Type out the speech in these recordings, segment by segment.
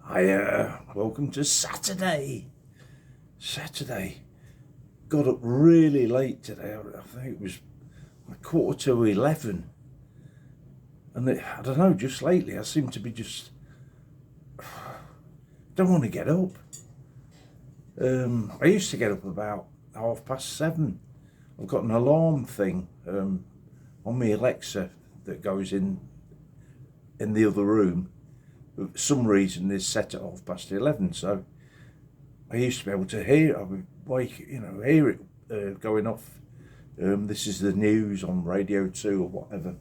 Welcome to Saturday. Got up really late today. I think it was 11:15. And I don't know, just lately I seem to be just, don't want to get up. I used to get up about 7:30. I've got an alarm thing on my Alexa that goes in the other room. For some reason is set at 11:30, so I used to be able to hear. I would hear it going off. This is the news on Radio 2 or whatever.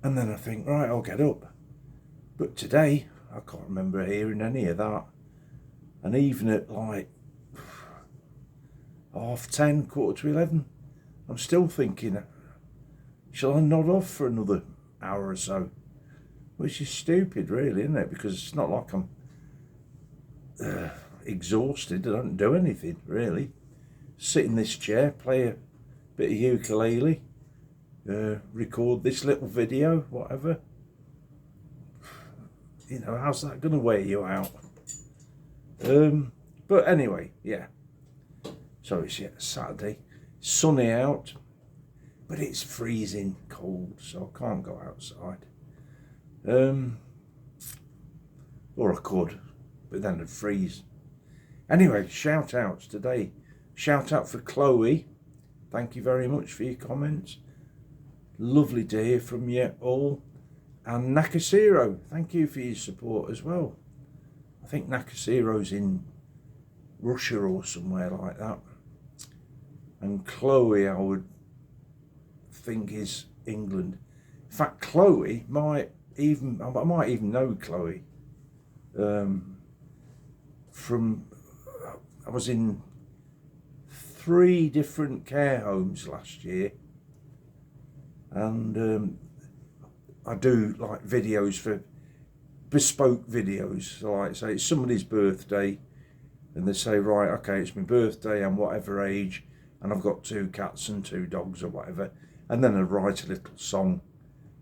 And then I think, right, I'll get up. But today, I can't remember hearing any of that. And even at like 10:30, 11:15, I'm still thinking, shall I nod off for another hour or so? Which is stupid, really, isn't it? Because it's not like I'm exhausted. I don't do anything, really. Sit in this chair, play a bit of ukulele, record this little video, whatever. How's that going to wear you out? But anyway, yeah. So it's Saturday, sunny out, but it's freezing cold, so I can't go outside. Or I could, but then I'd freeze. Anyway, shout outs today. Shout out for Chloe. Thank you very much for your comments. Lovely to hear from you all. And Nakasiro, thank you for your support as well. I think Nakasiro's in Russia or somewhere like that. And Chloe, I would think, is England. In fact, Chloe I might even know Chloe. I was in 3 different care homes last year, and I do like videos for bespoke videos. So like, say it's somebody's birthday, and they say, right, okay, it's my birthday, I'm whatever age, and I've got 2 cats and 2 dogs or whatever, and then I write a little song,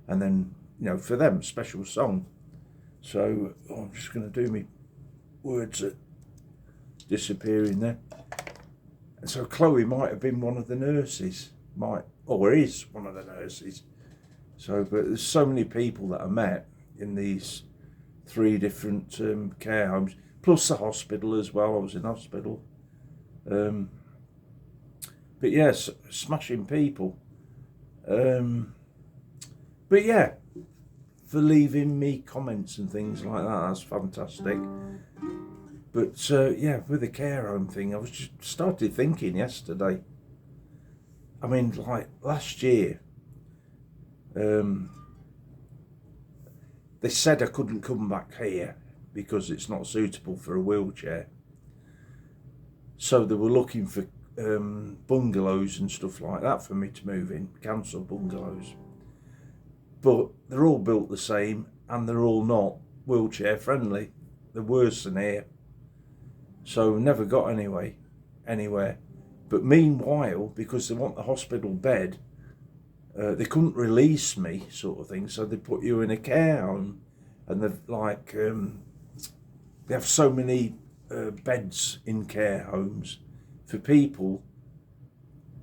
and then for them, special song. So I'm just going to do me words that disappearing there. And so Chloe might have been one of the nurses, or is one of the nurses. So, but there's so many people that I met in these 3 different care homes, plus the hospital as well. I was in hospital. But yes, smashing people. But yeah, for leaving me comments and things like that, that's fantastic. But yeah, with the care home thing, I was just started thinking yesterday. I mean, like last year, they said I couldn't come back here because it's not suitable for a wheelchair. So they were looking for bungalows and stuff like that for me to move in, council bungalows. But they're all built the same, and they're all not wheelchair friendly. They're worse than here. So never got anywhere. But meanwhile, because they want the hospital bed, they couldn't release me, sort of thing. So they put you in a care home, and they've like they have so many beds in care homes for people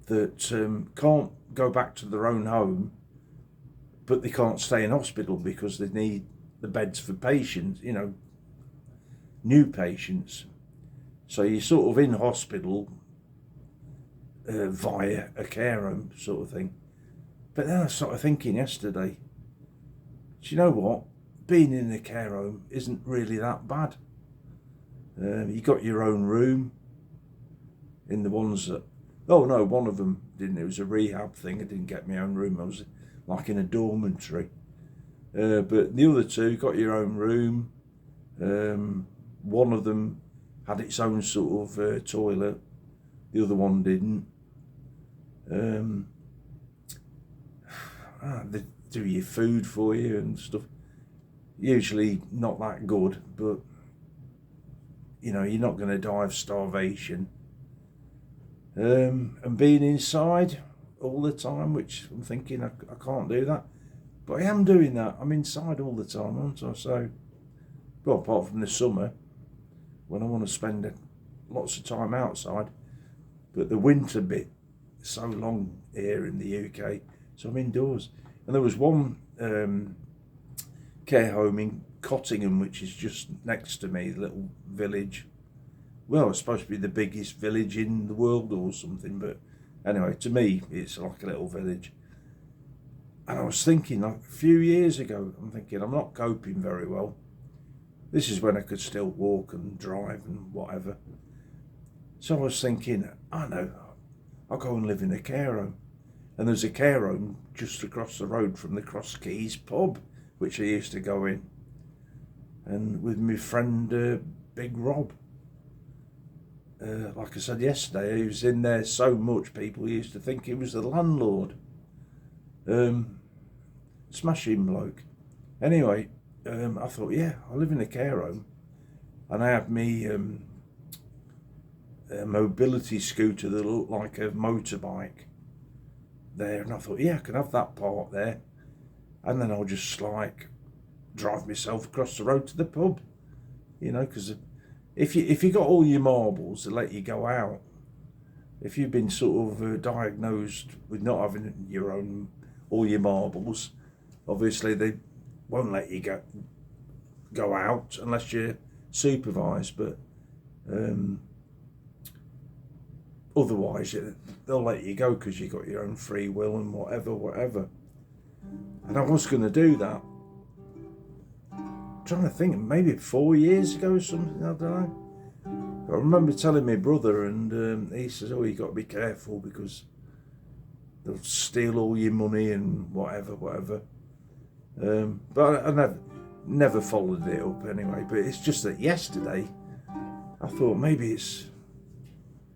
that can't go back to their own home, but they can't stay in hospital because they need the beds for patients, new patients. So you're sort of in hospital via a care home sort of thing. But then I started thinking yesterday, do you know what? Being in a care home isn't really that bad. You got your own room. In the ones that, one of them didn't. It was a rehab thing. I didn't get my own room. I was like in a dormitory. But the other 2 got your own room. One of them had its own sort of toilet. The other one didn't. They do your food for you and stuff. Usually not that good, but you're not going to die of starvation. And being inside all the time, which I'm thinking I can't do that, but I am doing that. I'm inside all the time, aren't I? So Well, apart from the summer, when I want to spend lots of time outside. But the winter bit is so long here in the UK, so I'm indoors. And there was one care home in Cottingham, which is just next to me, a little village. Well, it's supposed to be the biggest village in the world or something, but anyway, to me, it's like a little village. And I was thinking, like, a few years ago, I'm not coping very well. This is when I could still walk and drive and whatever. So I was thinking, I know, I'll go and live in a care home. And there's a care home just across the road from the Cross Keys pub, which I used to go in. And with my friend, Big Rob. Like I said yesterday, he was in there so much, people used to think he was the landlord. Smashing bloke. Anyway, I thought, yeah, I live in a care home. And I have me a mobility scooter that looked like a motorbike there. And I thought, yeah, I can have that part there. And then I'll just like drive myself across the road to the pub. You know, because if you got all your marbles, they let you go out. If you've been sort of diagnosed with not having all your marbles, obviously they won't let you go out unless you're supervised. But otherwise, they'll let you go because you got your own free will and whatever. And I was going to do that. Trying to think, maybe 4 years ago or something, I don't know. I remember telling my brother, and he says, oh, you got to be careful because they'll steal all your money and whatever. But I never followed it up anyway. But it's just that yesterday, I thought maybe it's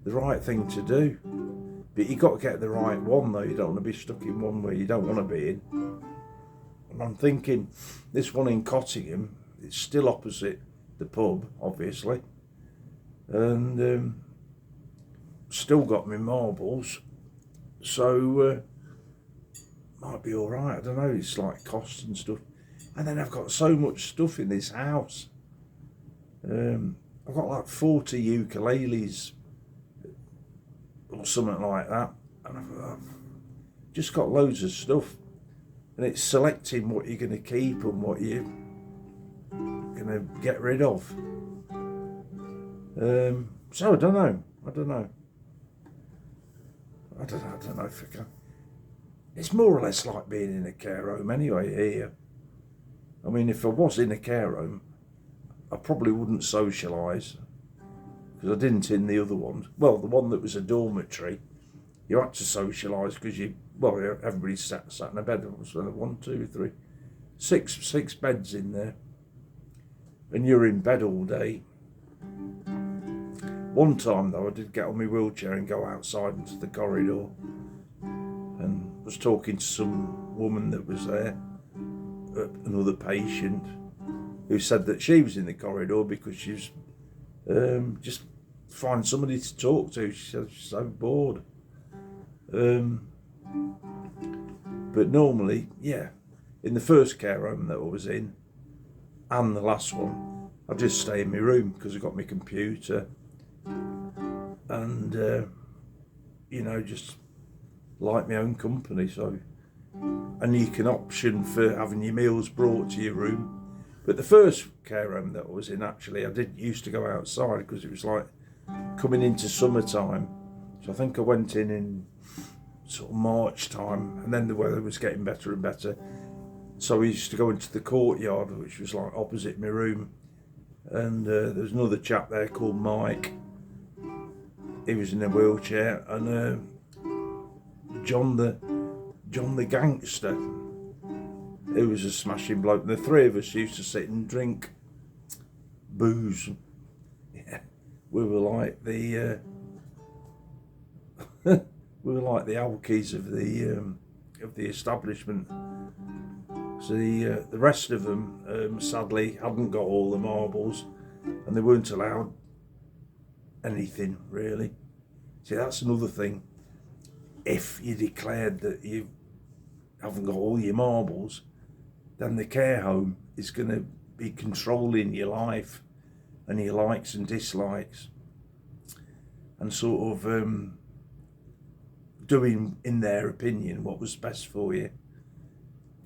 the right thing to do. But you got to get the right one though. You don't want to be stuck in one where you don't want to be in. And I'm thinking, this one in Cottingham, it's still opposite the pub, obviously, and still got my marbles, so might be all right. I don't know. It's like cost and stuff, and then I've got so much stuff in this house. I've got like 40 ukuleles or something like that, and I've just got loads of stuff. And it's selecting what you're going to keep and what you're going to get rid of. So I don't know if I can. It's more or less like being in a care home anyway here. I mean, if I was in a care home, I probably wouldn't socialise, because I didn't in the other ones. Well, the one that was a dormitory, you had to socialise because everybody sat in a bed. There was 1, 2, 3, 6 beds in there, and you're in bed all day. One time though, I did get on my wheelchair and go outside into the corridor, and was talking to some woman that was there, another patient, who said that she was in the corridor because she was just finding somebody to talk to. She said she's so bored. But normally, yeah, in the first care home that I was in, and the last one, I just stay in my room because I got my computer, and just like my own company. So, and you can option for having your meals brought to your room. But the first care home that I was in, actually, I did used to go outside because it was like coming into summertime. So I think I went in sort of March time, and then the weather was getting better and better. So we used to go into the courtyard, which was like opposite my room. And there's another chap there called Mike. He was in a wheelchair, and John the gangster. He was a smashing bloke. And the three of us used to sit and drink booze. Yeah, we were like the alkies of the establishment. So the rest of them, sadly, hadn't got all the marbles, and they weren't allowed anything really. See, that's another thing. If you declared that you haven't got all your marbles, then the care home is going to be controlling your life and your likes and dislikes, and sort of doing, in their opinion, what was best for you.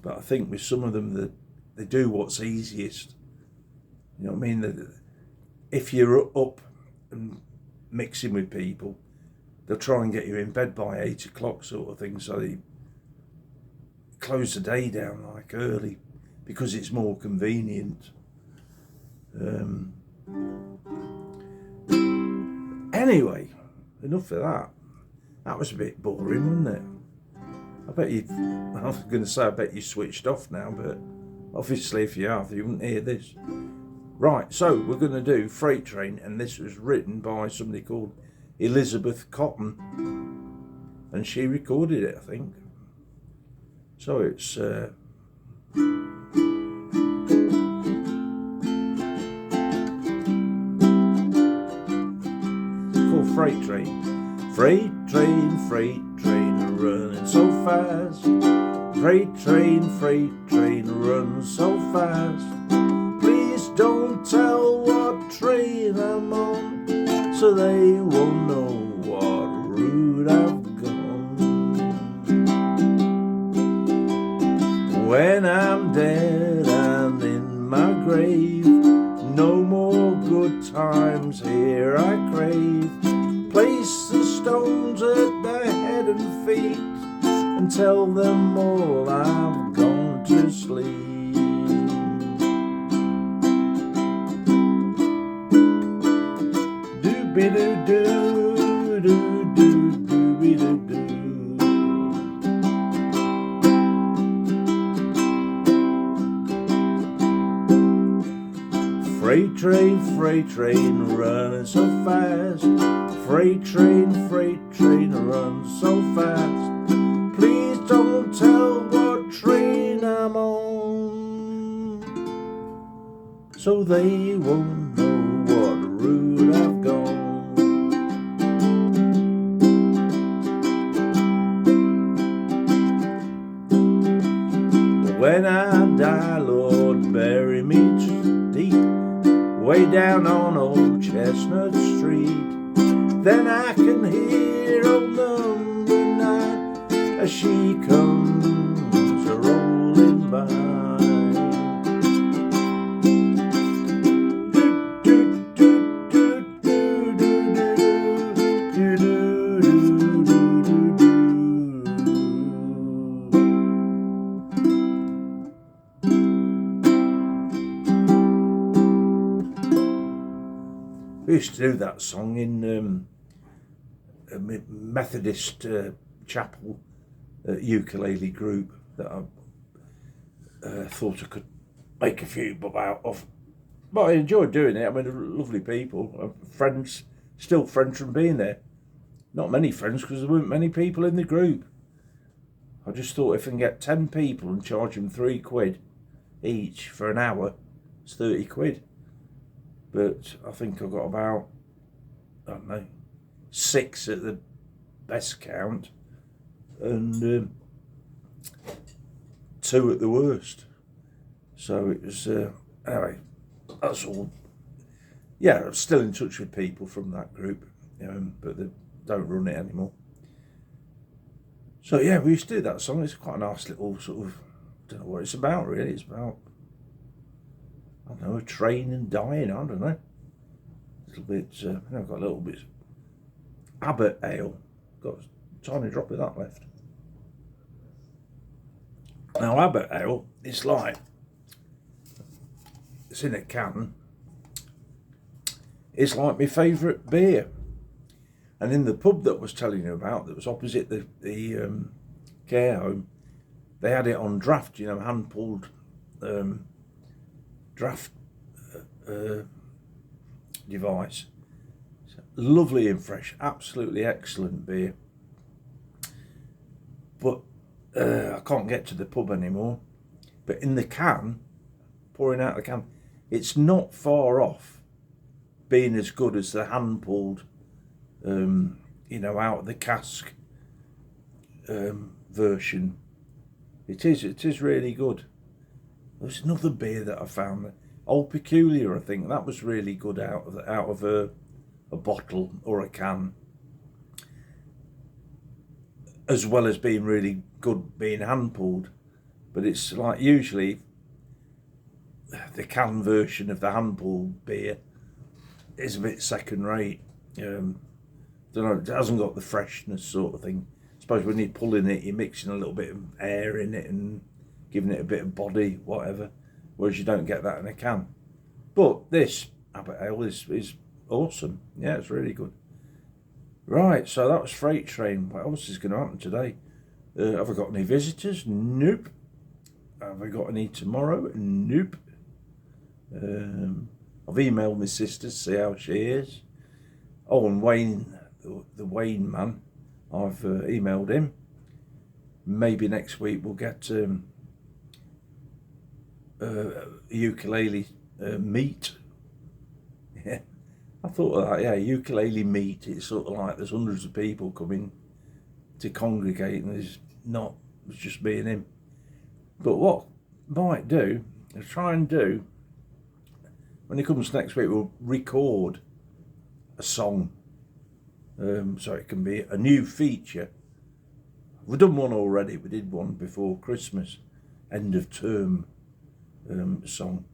But I think with some of them, they do what's easiest. You know what I mean? If you're up and mixing with people, they'll try and get you in bed by 8 o'clock sort of thing, so they close the day down like early because it's more convenient. Anyway, enough of that. That was a bit boring, wasn't it? I bet you, I was going to say I bet you switched off now, but obviously if you have, you wouldn't hear this. Right, so we're going to do Freight Train, and this was written by somebody called Elisabeth Cotton, and she recorded it, I think. So it's called Freight Train. Freight train, running so fast. Freight train, running so fast. Please don't tell what train I'm on, so they won't know what route I've gone. When I'm dead and in my grave, no more good times here I crave. Place the stones at their head and feet, and tell them all I've gone to sleep. Doo-be-doo-doo, doo-doo, doo-be-doo-doo. Freight train, running so fast. Freight train, runs so fast. Please don't tell what train I'm on, so they won't know what route I've gone. When I die, Lord, bury me deep, way down on old Chestnut Street. Then I can hear old number 9 as she comes a-rolling by. We used to do that song in a Methodist chapel ukulele group that I thought I could make a few bob out of. But I enjoyed doing it. I mean, lovely people, friends, still friends from being there. Not many friends because there weren't many people in the group. I just thought if I can get 10 people and charge them £3 each for an hour, it's 30 quid. But I think I got about, I don't know, 6 at the best count and 2 at the worst. So it was, anyway, that's all. Yeah, I'm still in touch with people from that group, but they don't run it anymore. So yeah, we used to do that song. It's quite a nice little sort of, don't know what it's about really. It's about, I don't know, a train and dying, I don't know. A little bit, I've got a little bit Abbott ale. Got a tiny drop of that left. Now Abbott ale, it's in a can. It's like my favourite beer. And in the pub that I was telling you about, that was opposite the care home, they had it on draft, hand pulled draft device. So lovely and fresh, absolutely excellent beer. But I can't get to the pub anymore. But in the can, pouring out the can, it's not far off being as good as the hand pulled, out of the cask version. It is really good. There's another beer that I found. Old Peculiar, I think. That was really good out of a bottle or a can. As well as being really good being hand pulled. But it's like usually the can version of the hand pulled beer is a bit second rate. Don't know, it hasn't got the freshness sort of thing. I suppose when you're pulling it, you're mixing a little bit of air in it and giving it a bit of body, whatever. Whereas you don't get that in a can. But this Abbott Ale is awesome. Yeah, it's really good. Right, so that was Freight Train. What else is going to happen today? Have I got any visitors? Nope. Have I got any tomorrow? Nope. I've emailed my sister to see how she is. Oh, and Wayne, the Wayne man, I've emailed him. Maybe next week we'll get ukulele meet. Yeah, I thought of that. Yeah, ukulele meet. It's sort of like there's hundreds of people coming to congregate, and it's just me and him. But what I might do is try and do, when he comes next week, we'll record a song, so it can be a new feature. We've done one already. We did one before Christmas, end of term song.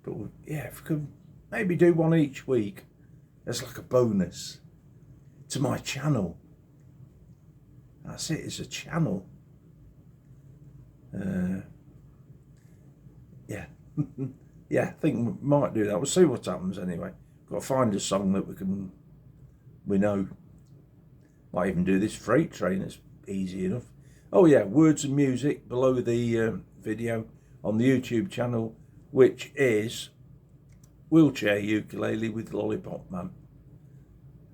But yeah, if we could maybe do one each week, as like a bonus to my channel. That's it. It's a channel. Yeah. Yeah, I think we might do that. We'll see what happens anyway. Got to find a song that we know. Might even do this Freight Train. It's easy enough. Oh yeah, words and music below the video on the YouTube channel, which is Wheelchair Ukulele with Lollipopman.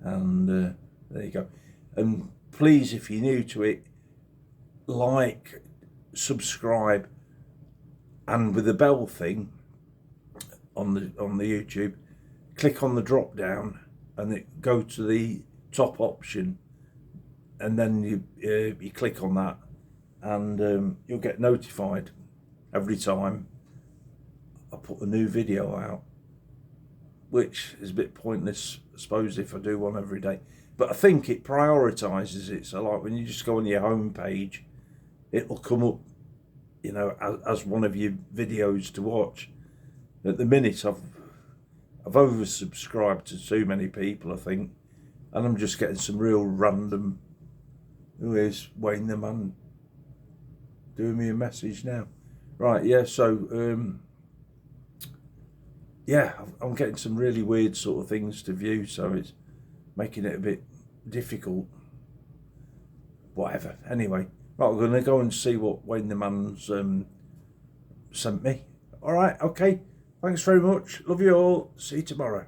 And there you go. And please, if you're new to it, like, subscribe, and with the bell thing on the YouTube, click on the drop down and it go to the top option, and then you click on that, and you'll get notified every time I put a new video out, which is a bit pointless, I suppose, if I do one every day. But I think it prioritises it. So like when you just go on your home page, it'll come up, you know, as one of your videos to watch. At the minute, I've oversubscribed to too many people, I think, and I'm just getting some real random. Who is Wayne the man doing me a message now? Right, yeah. So yeah, I'm getting some really weird sort of things to view, so it's making it a bit difficult. Whatever. Anyway, right, we're going to go and see what Wayne the man's sent me. All right, okay. Thanks very much. Love you all. See you tomorrow.